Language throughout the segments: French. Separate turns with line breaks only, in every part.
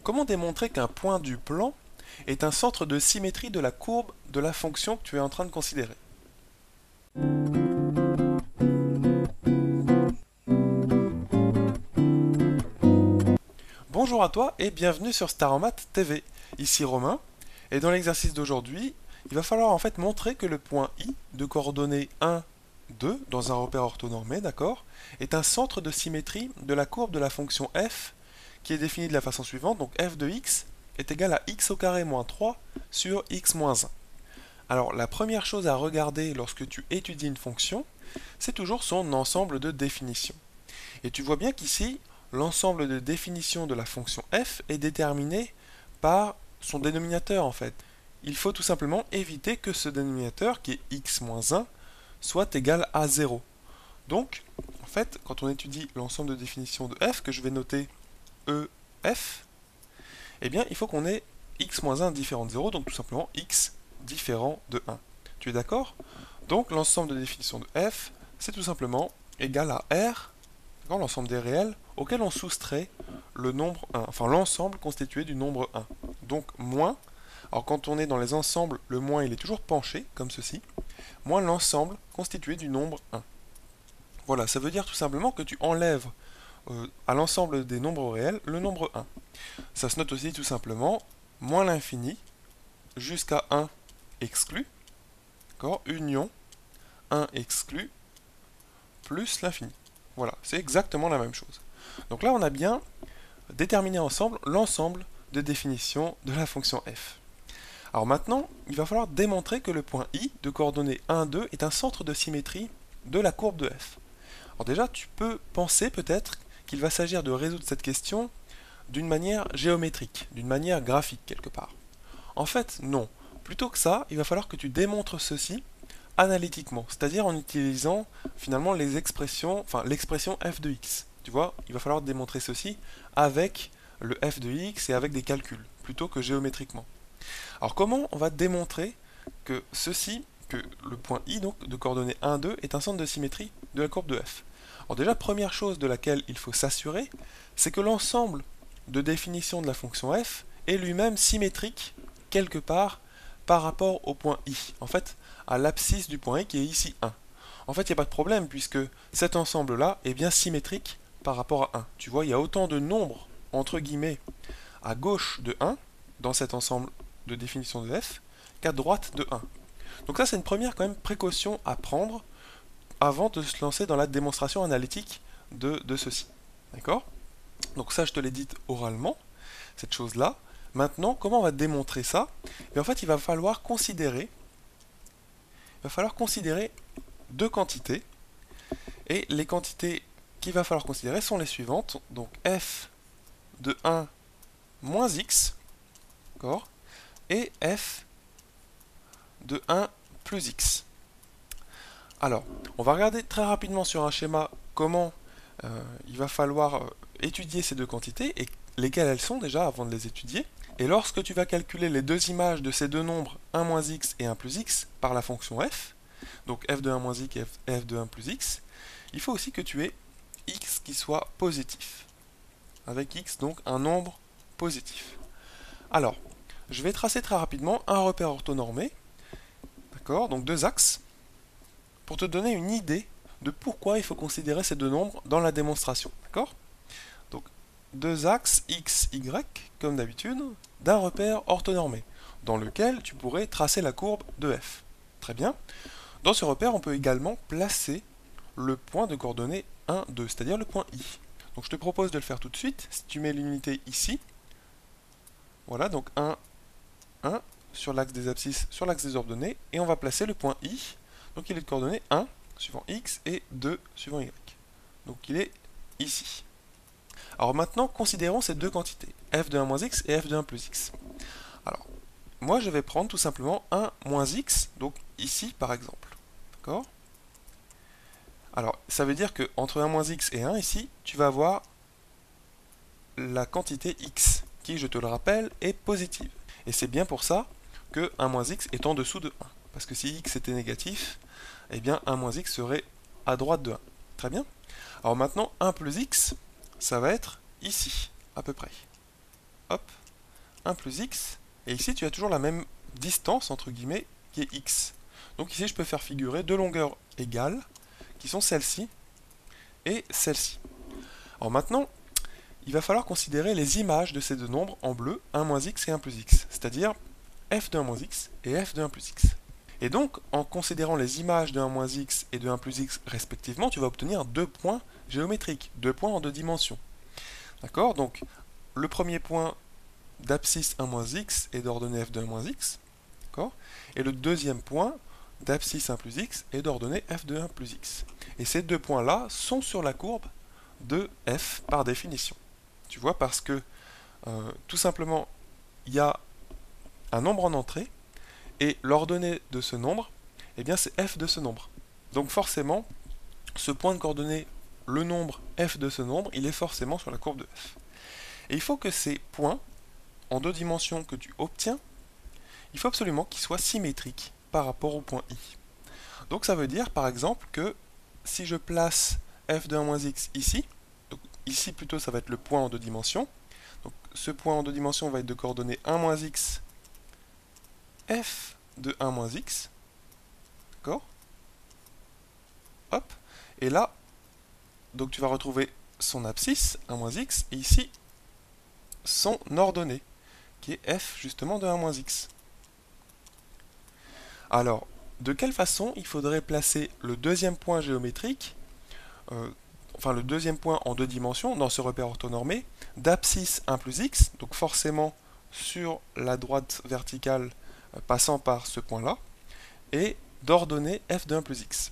Comment démontrer qu'un point du plan est un centre de symétrie de la courbe de la fonction que tu es en train de considérer? Bonjour à toi et bienvenue sur Staromat TV. Ici Romain, et dans l'exercice d'aujourd'hui, il va falloir en fait montrer que le point I de coordonnées 1, 2 dans un repère orthonormé, d'accord, est un centre de symétrie de la courbe de la fonction f qui est définie de la façon suivante, donc f de x est égal à x au carré moins 3 sur x moins 1. Alors la première chose à regarder lorsque tu étudies une fonction, c'est toujours son ensemble de définitions. Et tu vois bien qu'ici, l'ensemble de définitions de la fonction f est déterminé par son dénominateur en fait. Il faut tout simplement éviter que ce dénominateur, qui est x moins 1, soit égal à 0. Donc, en fait, quand on étudie l'ensemble de définitions de f, que je vais noter EF, eh bien, il faut qu'on ait x moins 1 différent de 0, donc tout simplement x différent de 1. Tu es d'accord? Donc, l'ensemble de définitions de f, c'est tout simplement égal à R, l'ensemble des réels, auquel on soustrait le nombre 1, enfin l'ensemble constitué du nombre 1. Donc, moins, alors quand on est dans les ensembles, le moins il est toujours penché, comme ceci, moins l'ensemble constitué du nombre 1. Voilà, ça veut dire tout simplement que tu enlèves à l'ensemble des nombres réels le nombre 1. Ça se note aussi tout simplement moins l'infini jusqu'à 1 exclu, d'accord, union 1 exclu plus l'infini. Voilà, c'est exactement la même chose. Donc là, on a bien déterminé ensemble l'ensemble de définitions de la fonction f. Alors maintenant, il va falloir démontrer que le point I de coordonnées 1, 2 est un centre de symétrie de la courbe de f. Alors déjà, tu peux penser peut-être qu'il va s'agir de résoudre cette question d'une manière géométrique, d'une manière graphique quelque part. En fait, non. Plutôt que ça, il va falloir que tu démontres ceci analytiquement, c'est-à-dire en utilisant finalement les expressions, enfin l'expression f de x. Tu vois, il va falloir démontrer ceci avec le f de x et avec des calculs, plutôt que géométriquement. Alors comment on va démontrer que ceci, que le point I donc de coordonnées 1, 2 est un centre de symétrie de la courbe de f? Alors déjà, première chose de laquelle il faut s'assurer, c'est que l'ensemble de définition de la fonction f est lui-même symétrique quelque part par rapport au point I. En fait, à l'abscisse du point I qui est ici 1. En fait, il n'y a pas de problème puisque cet ensemble-là est bien symétrique par rapport à 1. Tu vois, il y a autant de nombres, entre guillemets, à gauche de 1 dans cet ensemble de définition de f qu'à droite de 1. Donc ça, c'est une première quand même précaution à prendre avant de se lancer dans la démonstration analytique de ceci. D'accord? Donc ça, je te l'ai dit oralement, cette chose-là. Maintenant, comment on va démontrer ça? Et en fait, il va falloir considérer deux quantités. Et les quantités qu'il va falloir considérer sont les suivantes. Donc f de 1 moins x, d'accord, et f de 1 plus x. Alors, on va regarder très rapidement sur un schéma comment il va falloir étudier ces deux quantités et lesquelles elles sont déjà avant de les étudier. Et lorsque tu vas calculer les deux images de ces deux nombres 1 moins x et 1 plus x par la fonction f, donc f de 1 moins x et f de 1 plus x, il faut aussi que tu aies x qui soit positif. Avec x donc un nombre positif. Alors, je vais tracer très rapidement un repère orthonormé, d'accord, donc deux axes, pour te donner une idée de pourquoi il faut considérer ces deux nombres dans la démonstration, d'accord? Donc, deux axes x, y, comme d'habitude, d'un repère orthonormé, dans lequel tu pourrais tracer la courbe de f. Très bien. Dans ce repère, on peut également placer le point de coordonnées 1, 2, c'est-à-dire le point I. Donc je te propose de le faire tout de suite. Si tu mets l'unité ici, voilà, donc 1, 1, sur l'axe des abscisses, sur l'axe des ordonnées, et on va placer le point I. Donc il est de coordonnées 1 suivant x et 2 suivant y. Donc il est ici. Alors maintenant, considérons ces deux quantités, f de 1 moins x et f de 1 plus x. Alors, moi je vais prendre tout simplement 1 moins x, donc ici par exemple. D'accord? Alors, ça veut dire que entre 1 moins x et 1 ici, tu vas avoir la quantité x, qui, je te le rappelle, est positive. Et c'est bien pour ça que 1 moins x est en dessous de 1. Parce que si x était négatif, eh bien 1 moins x serait à droite de 1. Très bien. Alors maintenant, 1 plus x, ça va être ici, à peu près. hop, 1 plus x, et ici tu as toujours la même distance, entre guillemets, qui est x. Donc ici je peux faire figurer deux longueurs égales, qui sont celle-ci et celle-ci. Alors maintenant, il va falloir considérer les images de ces deux nombres en bleu, 1 moins x et 1 plus x, c'est-à-dire f de 1 moins x et f de 1 plus x. Et donc, en considérant les images de 1 moins x et de 1 plus x respectivement, tu vas obtenir deux points géométriques, deux points en deux dimensions. D'accord? Donc, le premier point d'abscisse 1 moins x est d'ordonnée f de 1 moins x. D'accord? Et le deuxième point d'abscisse 1 plus x est d'ordonnée f de 1 plus x. Et ces deux points-là sont sur la courbe de f par définition. Tu vois, parce que tout simplement, il y a un nombre en entrée, et l'ordonnée de ce nombre, eh bien c'est f de ce nombre. Donc forcément, ce point de coordonnée, le nombre f de ce nombre, il est forcément sur la courbe de f. Et il faut que ces points, en deux dimensions que tu obtiens, il faut absolument qu'ils soient symétriques par rapport au point i. Donc ça veut dire, par exemple, que si je place f de 1 moins x ici, donc ici plutôt ça va être le point en deux dimensions, donc ce point en deux dimensions va être de coordonnées 1 moins x, f de 1 moins x, d'accord? Hop, et là, donc tu vas retrouver son abscisse, 1 moins x, et ici, son ordonnée, qui est f justement de 1 moins x. Alors, de quelle façon il faudrait placer le deuxième point géométrique, enfin le deuxième point en deux dimensions, dans ce repère orthonormé, d'abscisse 1 plus x, donc forcément sur la droite verticale passant par ce point-là, et d'ordonnée f de 1 plus x.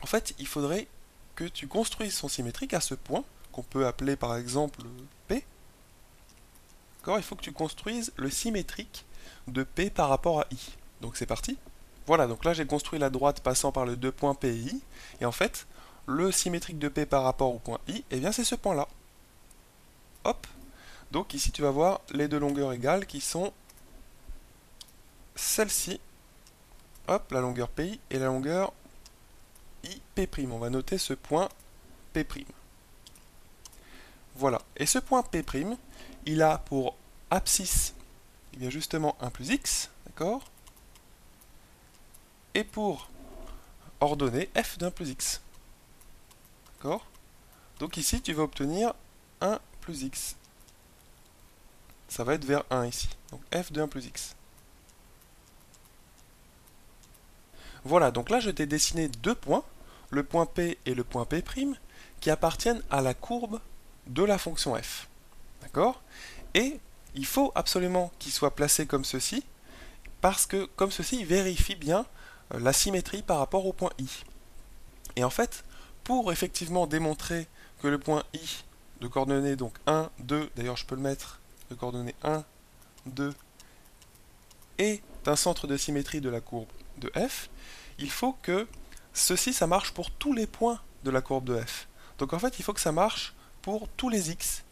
En fait, il faudrait que tu construises son symétrique à ce point, qu'on peut appeler par exemple P. D'accord? Il faut que tu construises le symétrique de P par rapport à I. Donc c'est parti. Voilà, donc là j'ai construit la droite passant par le deux points P et I, et en fait, le symétrique de P par rapport au point I, eh bien c'est ce point-là. Hop. Donc ici tu vas voir les deux longueurs égales qui sont celle-ci, hop, la longueur PI et la longueur IP'. On va noter ce point P'. Voilà. Et ce point P', il a pour abscisse, eh bien justement 1 plus x, d'accord? Et pour ordonnée, f d'un plus x. D'accord? Donc ici, tu vas obtenir 1 plus x. Ça va être vers 1 ici. Donc f de 1 plus x. Voilà, donc là je t'ai dessiné deux points, le point P et le point P', qui appartiennent à la courbe de la fonction f. D'accord? Et il faut absolument qu'ils soient placés comme ceci, parce que comme ceci, il vérifie bien la symétrie par rapport au point I. Et en fait, pour effectivement démontrer que le point I de coordonnées donc 1, 2, d'ailleurs je peux le mettre de coordonnées 1, 2, est un centre de symétrie de la courbe de f, il faut que ceci, ça marche pour tous les points de la courbe de f. Donc en fait, il faut que ça marche pour tous les x,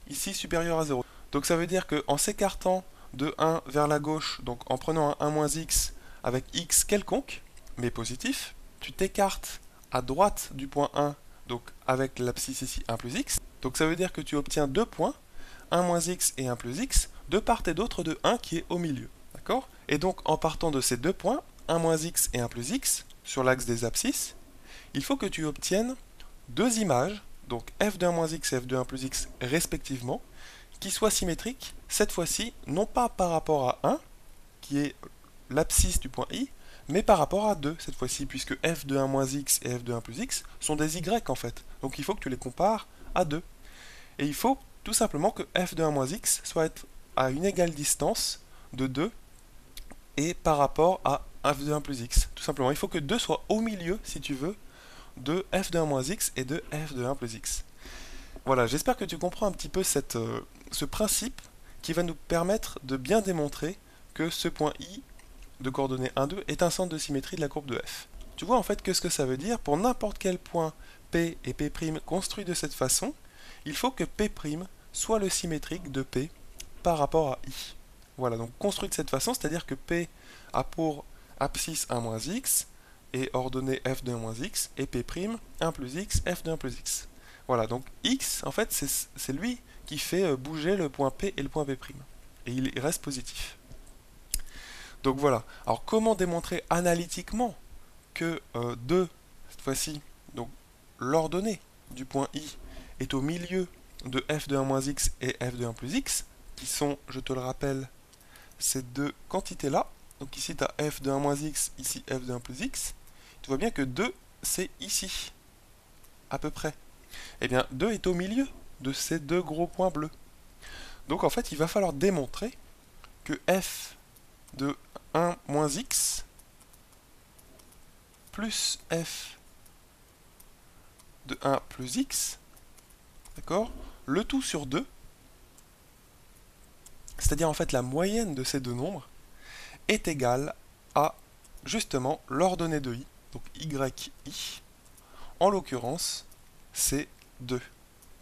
ici supérieur à 0. Donc ça veut dire qu'en s'écartant de 1 vers la gauche, donc en prenant un 1 moins x avec x quelconque, mais positif, tu t'écartes à droite du point 1, donc avec l'abscisse ici 1 plus x. Donc ça veut dire que tu obtiens deux points, 1 moins x et 1 plus x, de part et d'autre de 1 qui est au milieu. D'accord? Et donc en partant de ces deux points, 1 moins x et 1 plus x, sur l'axe des abscisses, il faut que tu obtiennes deux images, donc f de 1 moins x et f de 1 plus x respectivement, qui soient symétriques, cette fois-ci, non pas par rapport à 1, qui est l'abscisse du point I, mais par rapport à 2 cette fois-ci, puisque f de 1 moins x et f de 1 plus x sont des y en fait. Donc il faut que tu les compares à 2. Et il faut tout simplement que f de 1 moins x soit à une égale distance de 2 et par rapport à f de 1 plus x. Tout simplement, il faut que 2 soit au milieu, si tu veux, de f de 1 moins x et de f de 1 plus x. Voilà, j'espère que tu comprends un petit peu ce principe qui va nous permettre de bien démontrer que ce point I de coordonnées 1, 2 est un centre de symétrie de la courbe de f. Tu vois en fait que ce que ça veut dire, pour n'importe quel point P et P' construit de cette façon, il faut que P' soit le symétrique de P par rapport à I. Voilà, donc construit de cette façon, c'est-à-dire que P a pour abscisse 1 moins x et ordonnée f de 1 moins x, et P' 1 plus x, f de 1 plus x. Voilà, donc x, en fait, c'est lui qui fait bouger le point P et le point P'. Et il reste positif. Donc voilà. Alors comment démontrer analytiquement que 2, cette fois-ci, donc l'ordonnée du point I est au milieu de f de 1 moins x et f de 1 plus x, qui sont, je te le rappelle, ces deux quantités-là. Donc ici, tu as f de 1 moins x, ici f de 1 plus x. Tu vois bien que 2, c'est ici, à peu près. Eh bien, 2 est au milieu de ces deux gros points bleus. Donc en fait, il va falloir démontrer que f de 1 moins x plus f de 1 plus x, d'accord, le tout sur 2, c'est-à-dire en fait la moyenne de ces deux nombres, est égale à justement l'ordonnée de i, donc yi, en l'occurrence, c'est 2.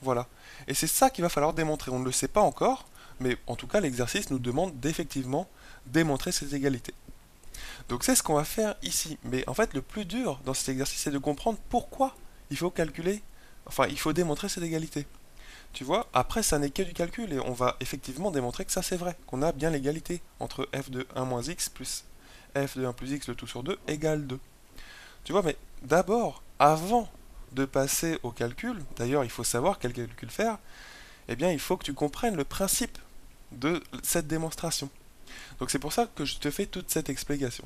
Voilà. Et c'est ça qu'il va falloir démontrer. On ne le sait pas encore, mais en tout cas l'exercice nous demande d'effectivement démontrer ces égalités. Donc c'est ce qu'on va faire ici. Mais en fait le plus dur dans cet exercice, c'est de comprendre pourquoi il faut calculer, enfin il faut démontrer cette égalité. Tu vois, après ça n'est que du calcul et on va effectivement démontrer que ça c'est vrai, qu'on a bien l'égalité entre f de 1 moins x plus f de 1 plus x le tout sur 2 égale 2. Tu vois, mais d'abord, avant de passer au calcul, d'ailleurs il faut savoir quel calcul faire, eh bien il faut que tu comprennes le principe de cette démonstration. Donc c'est pour ça que je te fais toute cette explication.